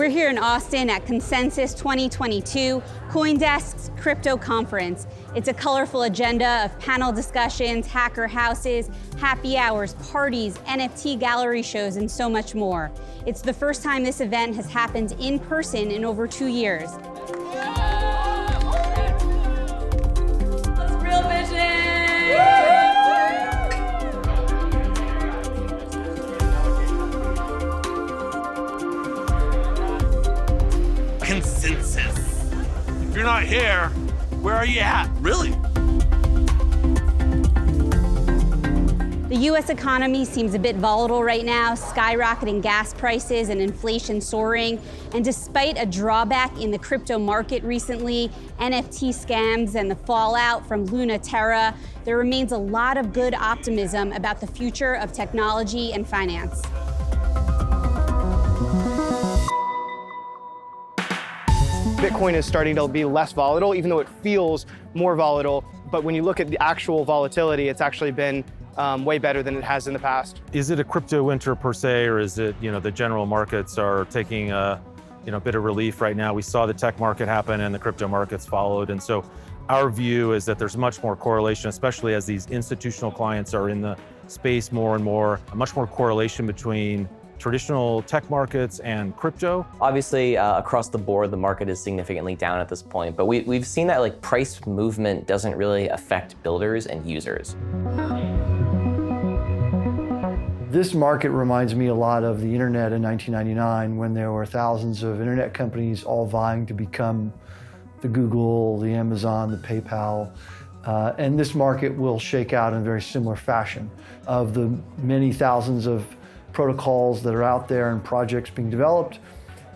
We're here in Austin at Consensus 2022, CoinDesk's crypto conference. It's a colorful agenda of panel discussions, hacker houses, happy hours, parties, NFT gallery shows, and so much more. It's the first time this event has happened in person in over 2 years. That's real vision! Consensus. If you're not here, where are you at, really? The US economy seems a bit volatile right now, skyrocketing gas prices and inflation soaring. And despite a drawback in the crypto market recently, NFT scams and the fallout from Luna Terra, there remains a lot of good optimism about the future of technology and finance. Bitcoin is starting to be less volatile, even though it feels more volatile. But when you look at the actual volatility, it's actually been way better than it has in the past. Is it a crypto winter per se, or is it, the general markets are taking a bit of relief right now? We saw the tech market happen and the crypto markets followed. And so our view is that there's much more correlation, especially as these institutional clients are in the space more and more, much more correlation between traditional tech markets and crypto. Obviously, across the board, the market is significantly down at this point, but we've seen that price movement doesn't really affect builders and users. This market reminds me a lot of the internet in 1999, when there were thousands of internet companies all vying to become the Google, the Amazon, the PayPal. And this market will shake out in a very similar fashion. Of the many thousands of protocols that are out there and projects being developed,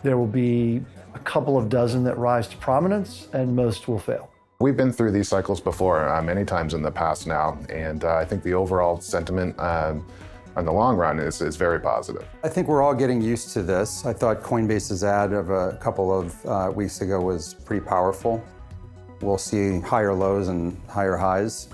there will be a couple of dozen that rise to prominence, and most will fail. We've been through these cycles before, many times in the past now, and I think the overall sentiment in the long run is very positive. I think we're all getting used to this. I thought Coinbase's ad of a couple of weeks ago was pretty powerful. We'll see higher lows and higher highs,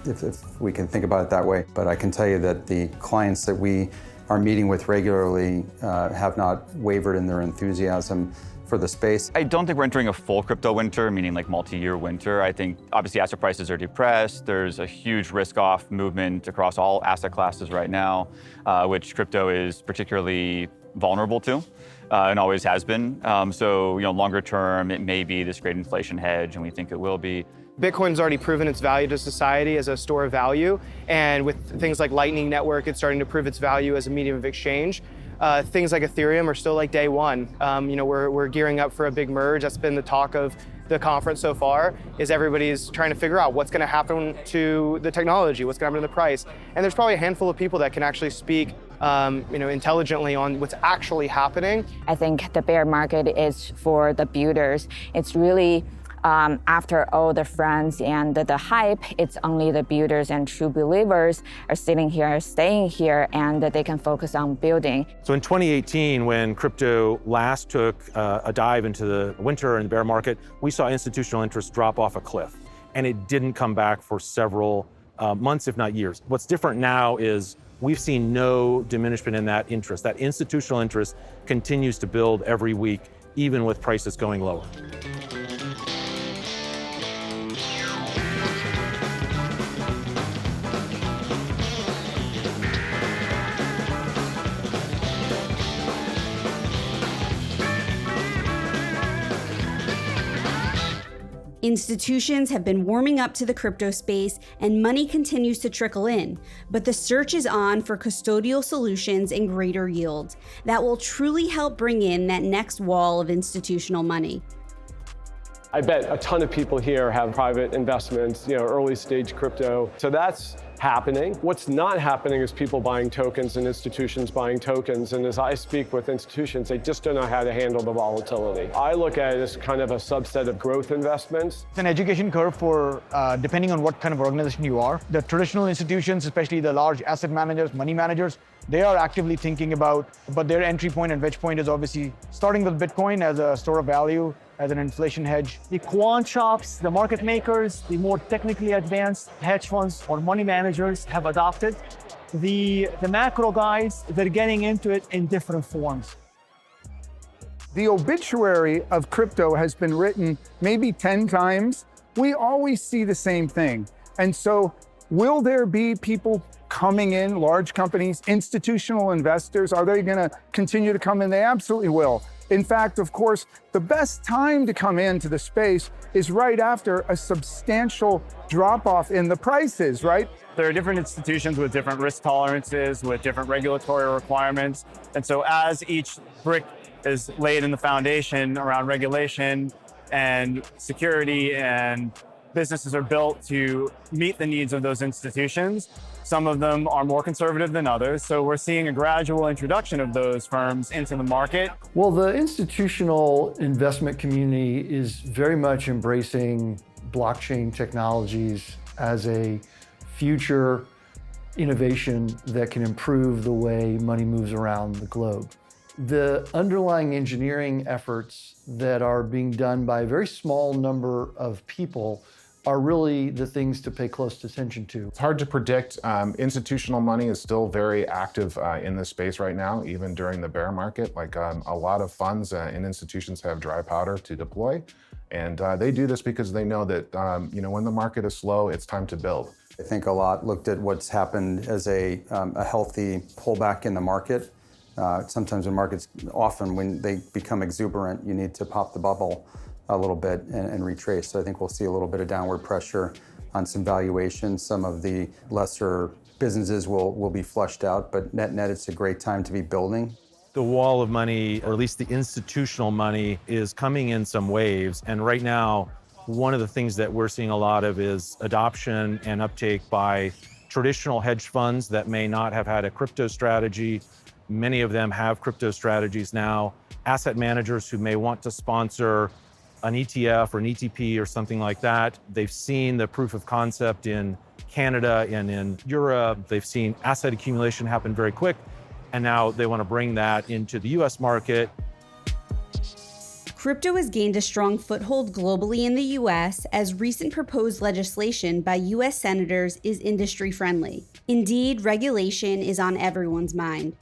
if we can think about it that way. But I can tell you that the clients that we are meeting with regularly have not wavered in their enthusiasm for the space. I don't think we're entering a full crypto winter, meaning multi-year winter. I think obviously asset prices are depressed. There's a huge risk-off movement across all asset classes right now, which crypto is particularly vulnerable to, and always has been. So longer term, it may be this great inflation hedge, and we think it will be. Bitcoin's already proven its value to society as a store of value, and with things like Lightning Network, it's starting to prove its value as a medium of exchange. Things like Ethereum are still day one. We're gearing up for a big merge. That's been the talk of the conference so far, is everybody's trying to figure out what's going to happen to the technology, what's going to happen to the price. And there's probably a handful of people that can actually speak intelligently on what's actually happening. I think the bear market is for the builders. It's really after all the friends and the hype, it's only the builders and true believers are sitting here, staying here, and they can focus on building. So in 2018, when crypto last took a dive into the winter and the bear market, we saw institutional interest drop off a cliff, and it didn't come back for several months, if not years. What's different now is we've seen no diminishment in that interest. That institutional interest continues to build every week, even with prices going lower. Institutions have been warming up to the crypto space and money continues to trickle in, but the search is on for custodial solutions and greater yield that will truly help bring in that next wall of institutional money. I bet a ton of people here have private investments, early stage crypto. So that's happening. What's not happening is people buying tokens and institutions buying tokens. And as I speak with institutions, they just don't know how to handle the volatility. I look at it as kind of a subset of growth investments. It's an education curve for, depending on what kind of organization you are. The traditional institutions, especially the large asset managers, money managers, they are actively thinking about, but their entry point and wedge point is obviously starting with Bitcoin as a store of value, as an inflation hedge. The quant shops, the market makers, the more technically advanced hedge funds or money managers have adopted. The macro guys, they're getting into it in different forms. The obituary of crypto has been written maybe 10 times. We always see the same thing. And so will there be people coming in, large companies, institutional investors? Are they gonna continue to come in? They absolutely will. In fact, of course, the best time to come into the space is right after a substantial drop-off in the prices, right? There are different institutions with different risk tolerances, with different regulatory requirements. And so as each brick is laid in the foundation around regulation and security, and businesses are built to meet the needs of those institutions, some of them are more conservative than others. So we're seeing a gradual introduction of those firms into the market. Well, the institutional investment community is very much embracing blockchain technologies as a future innovation that can improve the way money moves around the globe. The underlying engineering efforts that are being done by a very small number of people are really the things to pay close attention to. It's hard to predict. Institutional money is still very active in this space right now, even during the bear market. Like a lot of funds and institutions have dry powder to deploy. And they do this because they know that when the market is slow, it's time to build. I think a lot looked at what's happened as a healthy pullback in the market. Sometimes often when they become exuberant, you need to pop the bubble a little bit and retrace. So I think we'll see a little bit of downward pressure on some valuations. Some of the lesser businesses will be flushed out, but net, it's a great time to be building. The wall of money, or at least the institutional money, is coming in some waves. And right now, one of the things that we're seeing a lot of is adoption and uptake by traditional hedge funds that may not have had a crypto strategy. Many of them have crypto strategies now. Asset managers who may want to sponsor an ETF or an ETP or something like that. They've seen the proof of concept in Canada and in Europe. They've seen asset accumulation happen very quick. And now they want to bring that into the US market. Crypto has gained a strong foothold globally in the US as recent proposed legislation by US senators is industry friendly. Indeed, regulation is on everyone's mind.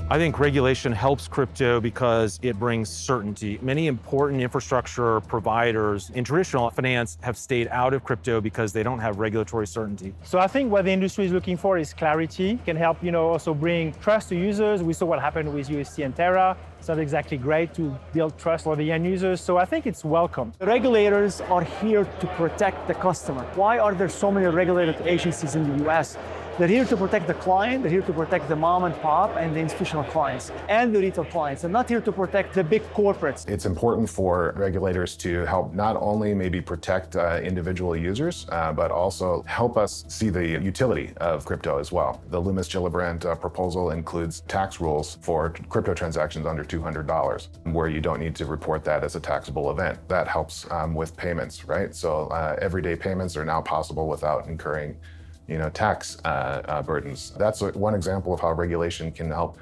I think regulation helps crypto because it brings certainty. Many important infrastructure providers in traditional finance have stayed out of crypto because they don't have regulatory certainty. So I think what the industry is looking for is clarity. Can help, also bring trust to users. We saw what happened with UST and Terra. It's not exactly great to build trust for the end users. So I think it's welcome. The regulators are here to protect the customer. Why are there so many regulated agencies in the US? They're here to protect the client, they're here to protect the mom and pop and the institutional clients and the retail clients, and not here to protect the big corporates. It's important for regulators to help not only maybe protect individual users, but also help us see the utility of crypto as well. The Loomis-Gillibrand proposal includes tax rules for crypto transactions under $200, where you don't need to report that as a taxable event. That helps with payments, right? So everyday payments are now possible without incurring tax burdens. That's one example of how regulation can help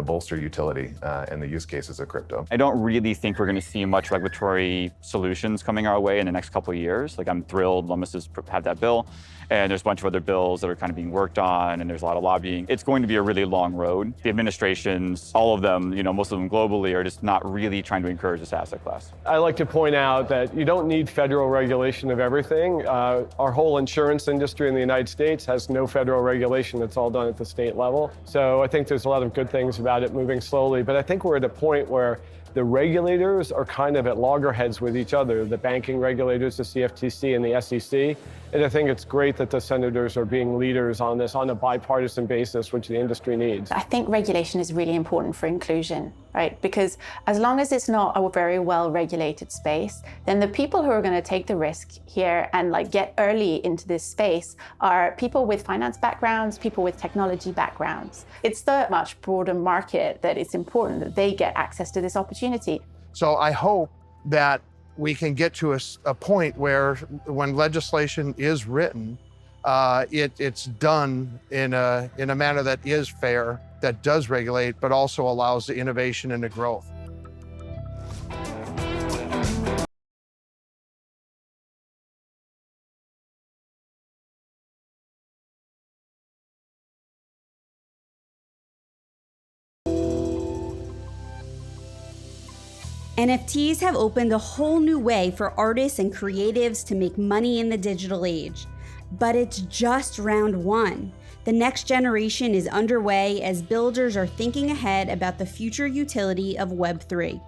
bolster utility and the use cases of crypto. I don't really think we're going to see much regulatory solutions coming our way in the next couple of years. Like, I'm thrilled Loomis has had that bill, and there's a bunch of other bills that are kind of being worked on, and there's a lot of lobbying. It's going to be a really long road. The administrations, all of them, most of them globally, are just not really trying to encourage this asset class. I like to point out that you don't need federal regulation of everything. Our whole insurance industry in the United States has no federal regulation. It's all done at the state level. So I think there's a lot of good things about it moving slowly, but I think we're at a point where the regulators are kind of at loggerheads with each other, the banking regulators, the CFTC and the SEC. And I think it's great that the senators are being leaders on this on a bipartisan basis, which the industry needs. I think regulation is really important for inclusion, right? Because as long as it's not a very well-regulated space, then the people who are going to take the risk here and get early into this space are people with finance backgrounds, people with technology backgrounds. It's the much broader market that it's important that they get access to this opportunity. So I hope that we can get to a point where when legislation is written, it's done in a manner that is fair, that does regulate, but also allows the innovation and the growth. NFTs have opened a whole new way for artists and creatives to make money in the digital age. But it's just round one. The next generation is underway as builders are thinking ahead about the future utility of Web3.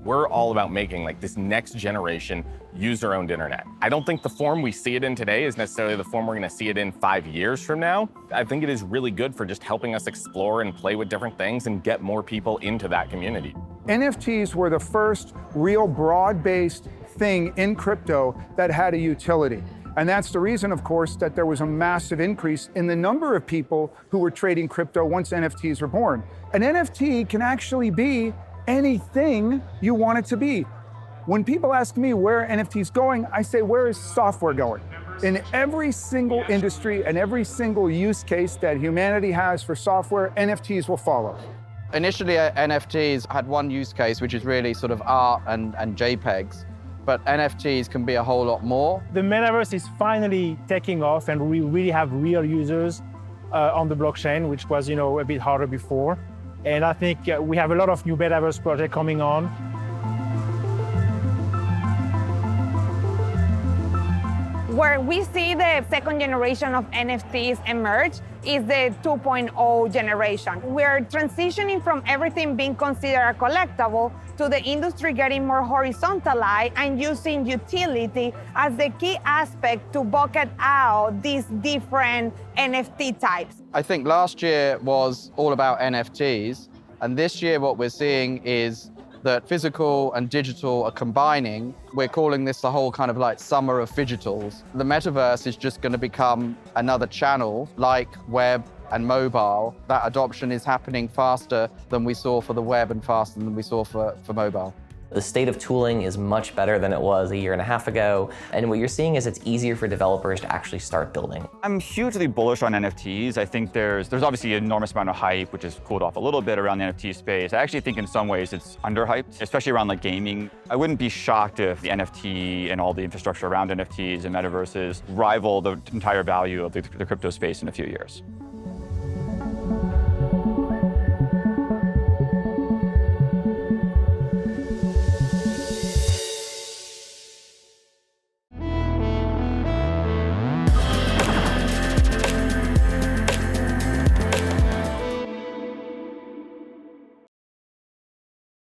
We're all about making like this next generation user-owned internet. I don't think the form we see it in today is necessarily the form we're going to see it in 5 years from now. I think it is really good for just helping us explore and play with different things and get more people into that community. NFTs were the first real broad-based thing in crypto that had a utility. And that's the reason, of course, that there was a massive increase in the number of people who were trading crypto once NFTs were born. An NFT can actually be anything you want it to be. When people ask me where NFT is going, I say, where is software going? In every single industry and every single use case that humanity has for software, NFTs will follow. Initially, NFTs had one use case, which is really sort of art and JPEGs. But NFTs can be a whole lot more. The metaverse is finally taking off, and we really have real users on the blockchain, which was, a bit harder before. And I think we have a lot of new metaverse projects coming on. Where we see the second generation of NFTs emerge is the 2.0 generation. We're transitioning from everything being considered a collectible to the industry getting more horizontalized and using utility as the key aspect to bucket out these different NFT types. I think last year was all about NFTs, and this year what we're seeing is that physical and digital are combining. We're calling this the whole kind of like summer of phygitals. The metaverse is just going to become another channel like web and mobile. That adoption is happening faster than we saw for the web and faster than we saw for mobile. The state of tooling is much better than it was a year and a half ago. And what you're seeing is it's easier for developers to actually start building. I'm hugely bullish on NFTs. I think there's obviously an enormous amount of hype, which has cooled off a little bit around the NFT space. I actually think in some ways it's underhyped, especially around like gaming. I wouldn't be shocked if the NFT and all the infrastructure around NFTs and metaverses rival the entire value of the crypto space in a few years.